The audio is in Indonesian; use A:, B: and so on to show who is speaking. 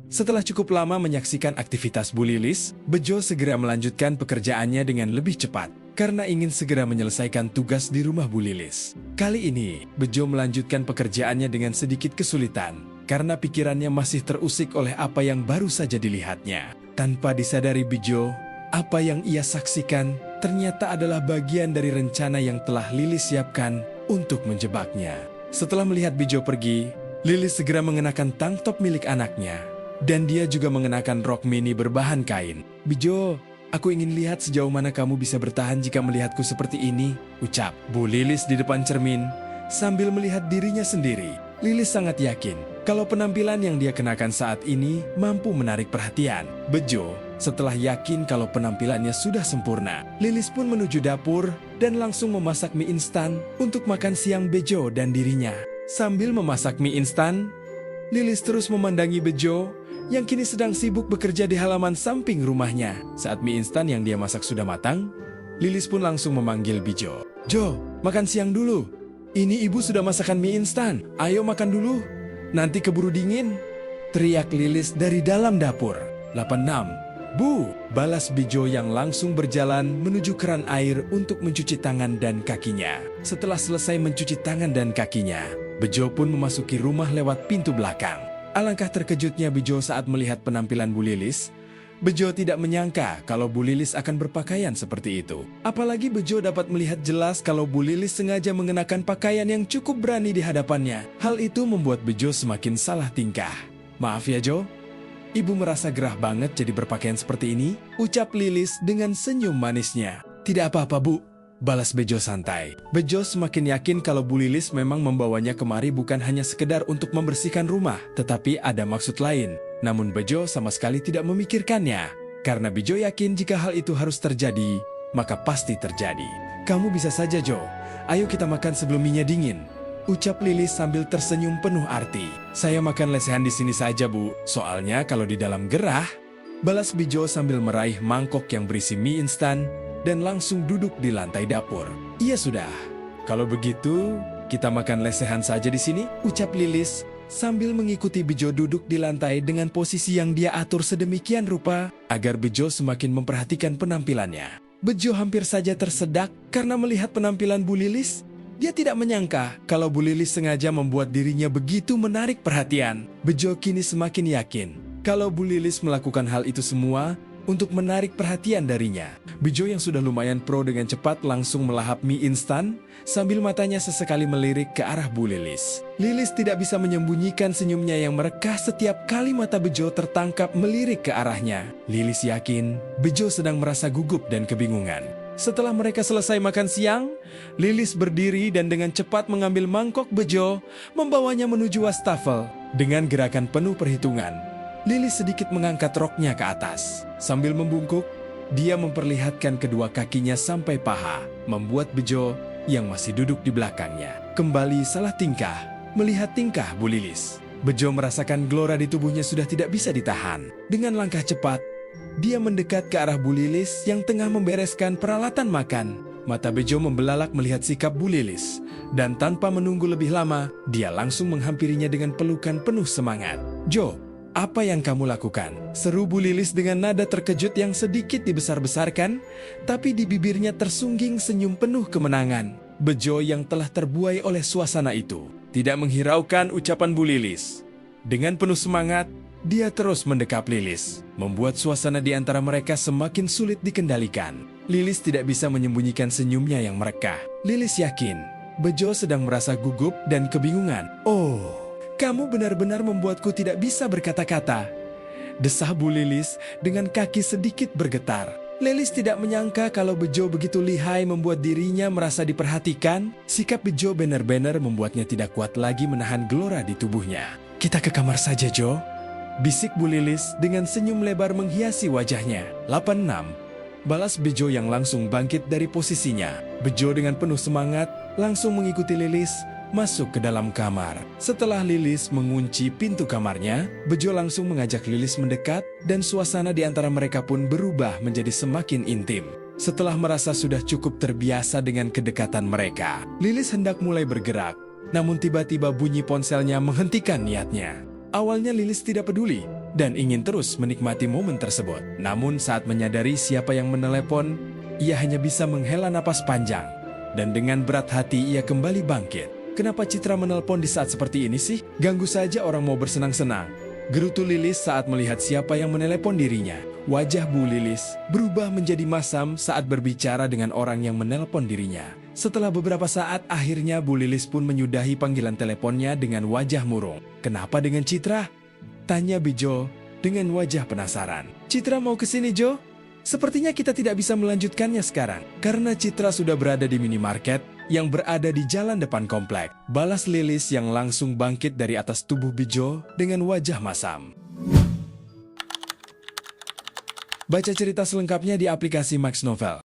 A: Setelah cukup lama menyaksikan aktivitas Bu Lilis, Bejo segera melanjutkan pekerjaannya dengan lebih cepat karena ingin segera menyelesaikan tugas di rumah Bu Lilis. Kali ini, Bejo melanjutkan pekerjaannya dengan sedikit kesulitan karena pikirannya masih terusik oleh apa yang baru saja dilihatnya. Tanpa disadari Bejo, apa yang ia saksikan ternyata adalah bagian dari rencana yang telah Lilis siapkan untuk menjebaknya. Setelah melihat Bejo pergi, Lilis segera mengenakan tank top milik anaknya. Dan dia juga mengenakan rok mini berbahan kain. "Bejo, aku ingin lihat sejauh mana kamu bisa bertahan jika melihatku seperti ini," ucap Bu Lilis di depan cermin sambil melihat dirinya sendiri. Lilis sangat yakin kalau penampilan yang dia kenakan saat ini mampu menarik perhatian Bejo. Setelah yakin kalau penampilannya sudah sempurna, Lilis pun menuju dapur dan langsung memasak mie instan untuk makan siang Bejo dan dirinya. Sambil memasak mie instan, Lilis terus memandangi Bejo yang kini sedang sibuk bekerja di halaman samping rumahnya. Saat mie instan yang dia masak sudah matang, Lilis pun langsung memanggil Bejo. "Jo, makan siang dulu. Ini ibu sudah masakan mie instan. Ayo makan dulu. Nanti keburu dingin," teriak Lilis dari dalam dapur. 86. "Bu," balas Bejo yang langsung berjalan menuju keran air untuk mencuci tangan dan kakinya. Setelah selesai mencuci tangan dan kakinya, Bejo pun memasuki rumah lewat pintu belakang. Alangkah terkejutnya Bejo saat melihat penampilan Bu Lilis. Bejo tidak menyangka kalau Bu Lilis akan berpakaian seperti itu. Apalagi Bejo dapat melihat jelas kalau Bu Lilis sengaja mengenakan pakaian yang cukup berani di hadapannya. Hal itu membuat Bejo semakin salah tingkah. "Maaf ya Jo, ibu merasa gerah banget jadi berpakaian seperti ini," ucap Lilis dengan senyum manisnya. "Tidak apa-apa Bu," balas Bejo santai. Bejo semakin yakin kalau Bu Lilis memang membawanya kemari bukan hanya sekedar untuk membersihkan rumah, tetapi ada maksud lain. Namun Bejo sama sekali tidak memikirkannya. Karena Bejo yakin jika hal itu harus terjadi, maka pasti terjadi. "Kamu bisa saja Jo, ayo kita makan sebelum mie-nya dingin," ucap Lilis sambil tersenyum penuh arti. "Saya makan lesehan di sini saja Bu, soalnya kalau di dalam gerah," balas Bejo sambil meraih mangkok yang berisi mie instan dan langsung duduk di lantai dapur. "Iya sudah, kalau begitu kita makan lesehan saja di sini," ucap Lilis sambil mengikuti Bejo duduk di lantai dengan posisi yang dia atur sedemikian rupa agar Bejo semakin memperhatikan penampilannya. Bejo hampir saja tersedak karena melihat penampilan Bu Lilis. Dia tidak menyangka kalau Bu Lilis sengaja membuat dirinya begitu menarik perhatian. Bejo kini semakin yakin kalau Bu Lilis melakukan hal itu semua untuk menarik perhatian darinya. Bejo yang sudah lumayan pro dengan cepat langsung melahap mie instan sambil matanya sesekali melirik ke arah Bu Lilis. Lilis tidak bisa menyembunyikan senyumnya yang merekah setiap kali mata Bejo tertangkap melirik ke arahnya. Lilis yakin Bejo sedang merasa gugup dan kebingungan. Setelah mereka selesai makan siang, Lilis berdiri dan dengan cepat mengambil mangkok Bejo, membawanya menuju wastafel. Dengan gerakan penuh perhitungan, Lilis sedikit mengangkat roknya ke atas. Sambil membungkuk, dia memperlihatkan kedua kakinya sampai paha, membuat Bejo yang masih duduk di belakangnya kembali salah tingkah melihat tingkah Bu Lilis. Bejo merasakan gelora di tubuhnya sudah tidak bisa ditahan. Dengan langkah cepat, dia mendekat ke arah Bu Lilis yang tengah membereskan peralatan makan. Mata Bejo membelalak melihat sikap Bu Lilis, dan tanpa menunggu lebih lama, dia langsung menghampirinya dengan pelukan penuh semangat. "Jo, apa yang kamu lakukan?" seru Bu Lilis dengan nada terkejut yang sedikit dibesar-besarkan, tapi di bibirnya tersungging senyum penuh kemenangan. Bejo yang telah terbuai oleh suasana itu tidak menghiraukan ucapan Bu Lilis. Dengan penuh semangat, dia terus mendekap Lilis, membuat suasana di antara mereka semakin sulit dikendalikan. Lilis tidak bisa menyembunyikan senyumnya yang merekah. Lilis yakin Bejo sedang merasa gugup dan kebingungan. "Oh, kamu benar-benar membuatku tidak bisa berkata-kata," desah Bu Lilis dengan kaki sedikit bergetar. Lilis tidak menyangka kalau Bejo begitu lihai membuat dirinya merasa diperhatikan. Sikap Bejo benar-benar membuatnya tidak kuat lagi menahan gelora di tubuhnya. "Kita ke kamar saja, Jo," bisik Bu Lilis dengan senyum lebar menghiasi wajahnya. 86. Balas Bejo yang langsung bangkit dari posisinya. Bejo dengan penuh semangat langsung mengikuti Lilis masuk ke dalam kamar. Setelah Lilis mengunci pintu kamarnya, Bejo langsung mengajak Lilis mendekat dan suasana di antara mereka pun berubah menjadi semakin intim. Setelah merasa sudah cukup terbiasa dengan kedekatan mereka, Lilis hendak mulai bergerak. Namun tiba-tiba bunyi ponselnya menghentikan niatnya. Awalnya Lilis tidak peduli. dan ingin terus menikmati momen tersebut. Namun saat menyadari siapa yang menelepon, ia hanya bisa menghela napas panjang. Dan dengan berat hati ia kembali bangkit. Kenapa Citra menelpon di saat seperti ini sih? Ganggu saja orang mau bersenang-senang. Gerutu Lilis saat melihat siapa yang menelepon dirinya. Wajah Bu Lilis berubah menjadi masam saat berbicara dengan orang yang menelpon dirinya. Setelah beberapa saat, akhirnya Bu Lilis pun menyudahi panggilan teleponnya dengan wajah murung. Kenapa dengan Citra? Tanya Bejo dengan wajah penasaran. Citra mau ke sini, Jo? Sepertinya kita tidak bisa melanjutkannya sekarang, karena Citra sudah berada di minimarket yang berada di jalan depan komplek. Balas Lilis yang langsung bangkit dari atas tubuh Bejo dengan wajah masam. Baca cerita selengkapnya di aplikasi Max Novel.